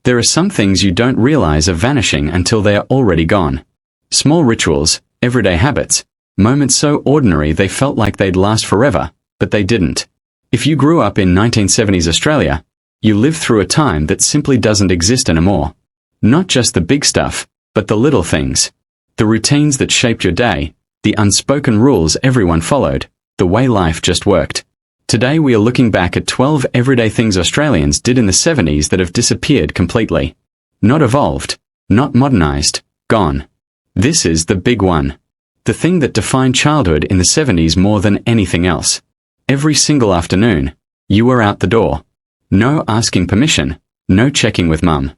There are some things you don't realize are vanishing until they are already gone. Small rituals, everyday habits, moments so ordinary they felt like they'd last forever, but they didn't. If you grew up in 1970s Australia, you lived through a time that simply doesn't exist anymore. Not just the big stuff, but the little things. The routines that shaped your day, the unspoken rules everyone followed, the way life just worked. Today we are looking back at 12 everyday things Australians did in the 70s that have disappeared completely. Not evolved, not modernized, gone. This is the big one. The thing that defined childhood in the 70s more than anything else. Every single afternoon, you were out the door. No asking permission, no checking with mum.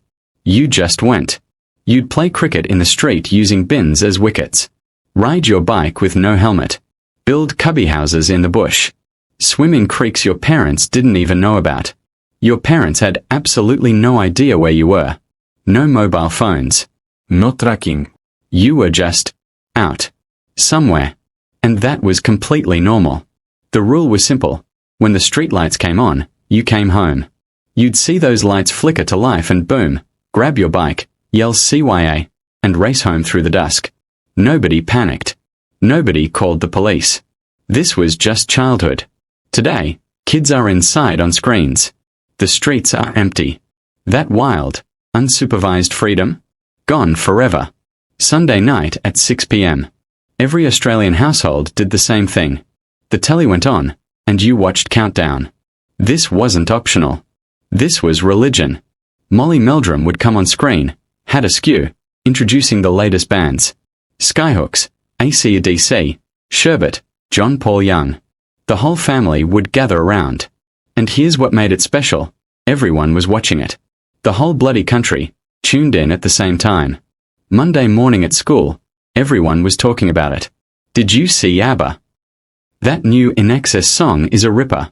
You just went. You'd play cricket in the street using bins as wickets. Ride your bike with no helmet. Build cubby houses in the bush. Swim in creeks your parents didn't even know about. Your parents had absolutely no idea where you were. No mobile phones. No tracking. You were just out. Somewhere. And that was completely normal. The rule was simple. When the streetlights came on, you came home. You'd see those lights flicker to life and boom, grab your bike, yell CYA, and race home through the dusk. Nobody panicked. Nobody called the police. This was just childhood. Today, kids are inside on screens. The streets are empty. That wild, unsupervised freedom? Gone forever. Sunday night at 6 p.m. Every Australian household did the same thing. The telly went on, and you watched Countdown. This wasn't optional. This was religion. Molly Meldrum would come on screen, had a skew, introducing the latest bands. Skyhooks, AC/DC, Sherbet, John Paul Young. The whole family would gather around. And here's what made it special. Everyone was watching it. The whole bloody country, tuned in at the same time. Monday morning at school, everyone was talking about it. Did you see ABBA? That new In Excess song is a ripper.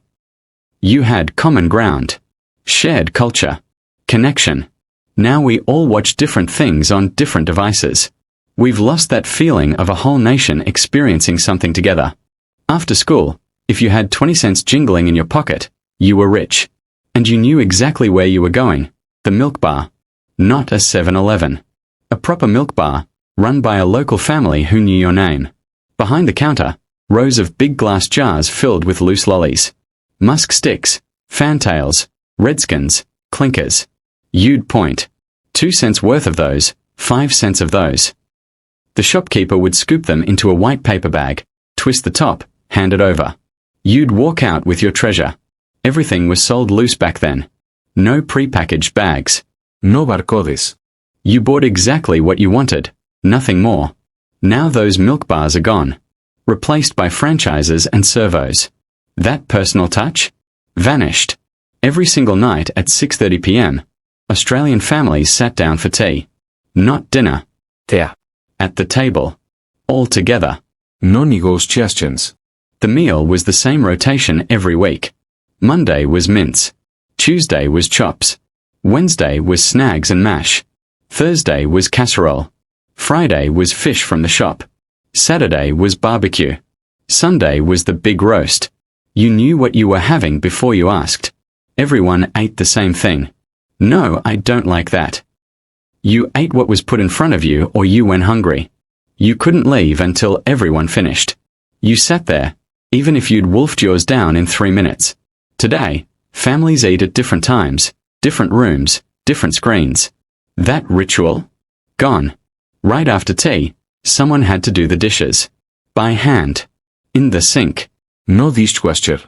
You had common ground. Shared culture. Connection. Now we all watch different things on different devices. We've lost that feeling of a whole nation experiencing something together. After school, if you had 20 cents jingling in your pocket, you were rich. And you knew exactly where you were going. The milk bar. Not a 7-Eleven. A proper milk bar, run by a local family who knew your name. Behind the counter, rows of big glass jars filled with loose lollies. Musk sticks, fantails, redskins, clinkers. You'd point. 2 cents worth of those, 5 cents of those. The shopkeeper would scoop them into a white paper bag, twist the top, hand it over. You'd walk out with your treasure. Everything was sold loose back then. No pre-packaged bags. No barcodes. You bought exactly what you wanted, nothing more. Now those milk bars are gone. Replaced by franchises and servos. That personal touch? Vanished. Every single night at 6:30 p.m., Australian families sat down for tea. Not dinner. Tea. At the table. All together. No negotiations. The meal was the same rotation every week. Monday was mince. Tuesday was chops. Wednesday was snags and mash. Thursday was casserole. Friday was fish from the shop. Saturday was barbecue. Sunday was the big roast. You knew what you were having before you asked. Everyone ate the same thing. No, I don't like that. You ate what was put in front of you or you went hungry. You couldn't leave until everyone finished. You sat there, even if you'd wolfed yours down in 3 minutes. Today, families eat at different times, different rooms, different screens. That ritual? Gone. Right after tea, someone had to do the dishes. By hand. In the sink. No dishwasher.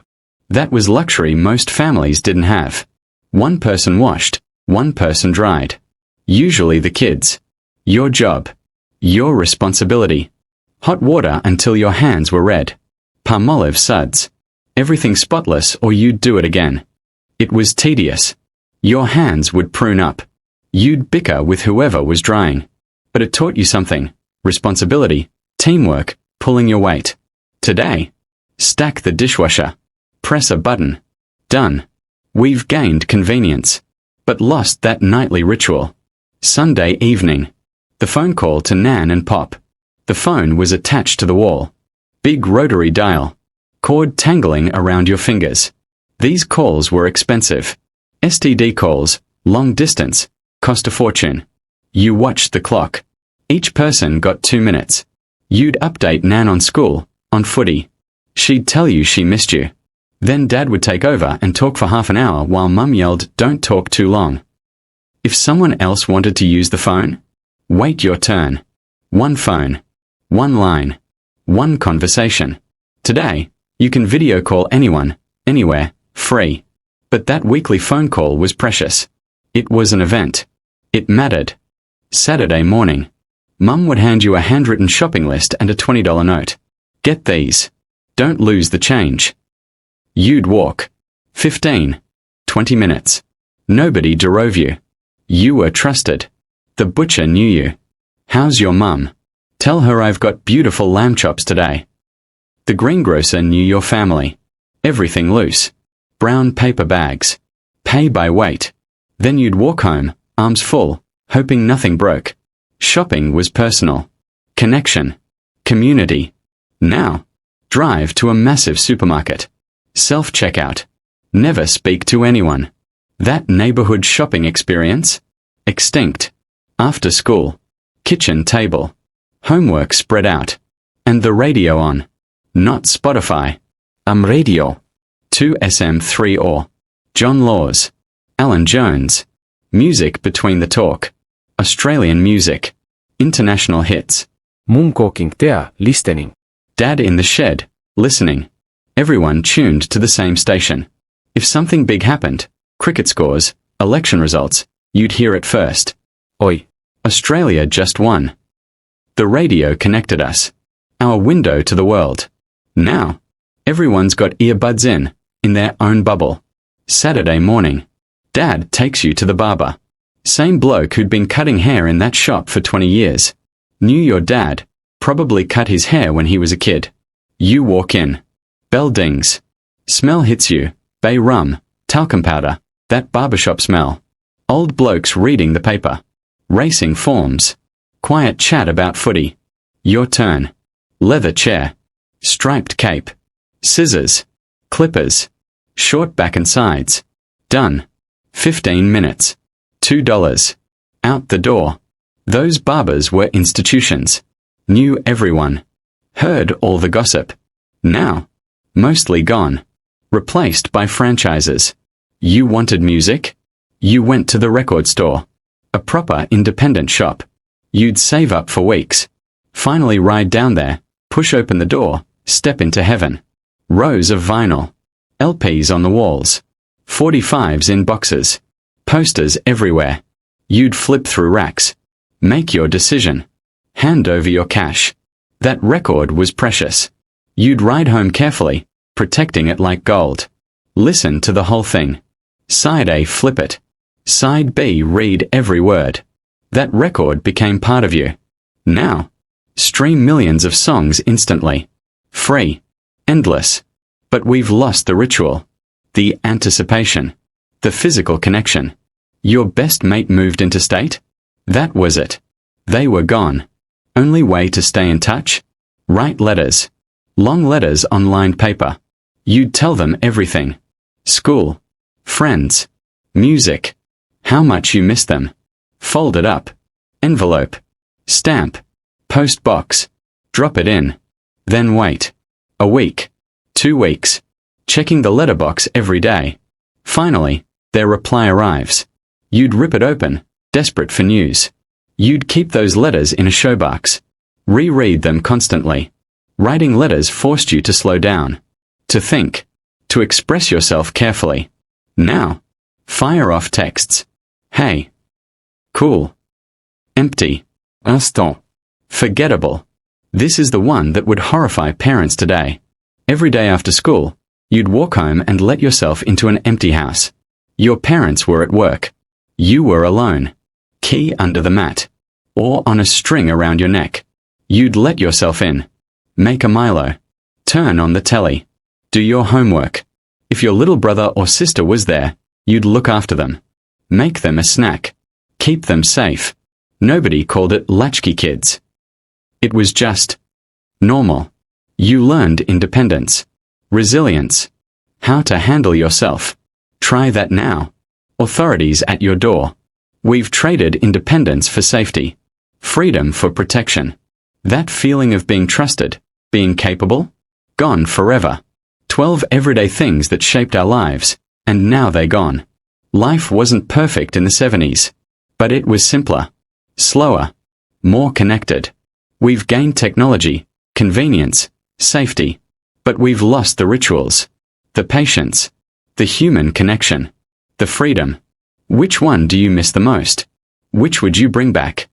That was luxury most families didn't have. One person washed, one person dried. Usually the kids. Your job. Your responsibility. Hot water until your hands were red. Palmolive suds. Everything spotless or you'd do it again. It was tedious. Your hands would prune up. You'd bicker with whoever was drying. But it taught you something. Responsibility, teamwork, pulling your weight. Today, stack the dishwasher. Press a button. Done. We've gained convenience. But lost that nightly ritual. Sunday evening. The phone call to Nan and Pop. The phone was attached to the wall. Big rotary dial. Cord tangling around your fingers. These calls were expensive. STD calls, long distance, cost a fortune. You watched the clock. Each person got 2 minutes. You'd update Nan on school, on footy. She'd tell you she missed you. Then Dad would take over and talk for half an hour while Mum yelled, "Don't talk too long." If someone else wanted to use the phone, wait your turn. One phone. One line. One conversation. Today, you can video call anyone, anywhere, free. But that weekly phone call was precious. It was an event. It mattered. Saturday morning. Mum would hand you a handwritten shopping list and a $20 note. Get these. Don't lose the change. You'd walk. 15, 20 minutes. Nobody drove you. You were trusted. The butcher knew you. How's your mum? Tell her I've got beautiful lamb chops today. The greengrocer knew your family. Everything loose. Brown paper bags. Pay by weight. Then you'd walk home, arms full, hoping nothing broke. Shopping was personal. Connection. Community. Now, drive to a massive supermarket. Self-checkout. Never speak to anyone. That neighbourhood shopping experience? Extinct. After school. Kitchen table. Homework spread out. And the radio on. Not Spotify. Radio. 2SM3 or John Laws. Alan Jones. Music between the talk. Australian music. International hits. Mum cooking tea, listening. Dad in the shed, listening. Everyone tuned to the same station. If something big happened, cricket scores, election results, you'd hear it first. Oi. Australia just won. The radio connected us. Our window to the world. Now, everyone's got earbuds in their own bubble. Saturday morning. Dad takes you to the barber. Same bloke who'd been cutting hair in that shop for 20 years. Knew your dad, probably cut his hair when he was a kid. You walk in. Bell dings. Smell hits you, bay rum, talcum powder, that barbershop smell. Old blokes reading the paper. Racing forms. Quiet chat about footy. Your turn. Leather chair. Striped cape. Scissors. Clippers. Short back and sides. Done. 15 minutes. $2. Out the door. Those barbers were institutions. Knew everyone. Heard all the gossip. Now, mostly gone. Replaced by franchises. You wanted music? You went to the record store. A proper independent shop. You'd save up for weeks. Finally ride down there, push open the door, step into heaven. Rows of vinyl. LPs on the walls. 45s in boxes. Posters everywhere. You'd flip through racks. Make your decision. Hand over your cash. That record was precious. You'd ride home carefully, protecting it like gold. Listen to the whole thing. Side A, flip it. Side B, read every word. That record became part of you. Now, stream millions of songs instantly. Free. Endless. But we've lost the ritual. The anticipation. The physical connection. Your best mate moved interstate? That was it. They were gone. Only way to stay in touch? Write letters. Long letters on lined paper. You'd tell them everything. School. Friends. Music. How much you miss them. Fold it up. Envelope. Stamp. Post box. Drop it in. Then wait. A week. 2 weeks. Checking the letterbox every day. Finally, their reply arrives. You'd rip it open, desperate for news. You'd keep those letters in a showbox. Reread them constantly. Writing letters forced you to slow down. To think. To express yourself carefully. Now, fire off texts. Hey. Cool. Empty. Instant. Forgettable. This is the one that would horrify parents today. Every day after school, you'd walk home and let yourself into an empty house. Your parents were at work. You were alone. Key under the mat. Or on a string around your neck. You'd let yourself in. Make a Milo. Turn on the telly. Do your homework. If your little brother or sister was there, you'd look after them. Make them a snack. Keep them safe. Nobody called it Latchkey kids. It was just normal. You learned independence. Resilience. How to handle yourself. Try that now. Authorities at your door. We've traded independence for safety, freedom for protection. That feeling of being trusted, being capable, gone forever. 12 everyday things that shaped our lives, and now they're gone. Life wasn't perfect in the 70s, but it was simpler, slower, more connected. We've gained technology, convenience, safety, but we've lost the rituals, the patience, the human connection, the freedom. Which one do you miss the most? Which would you bring back?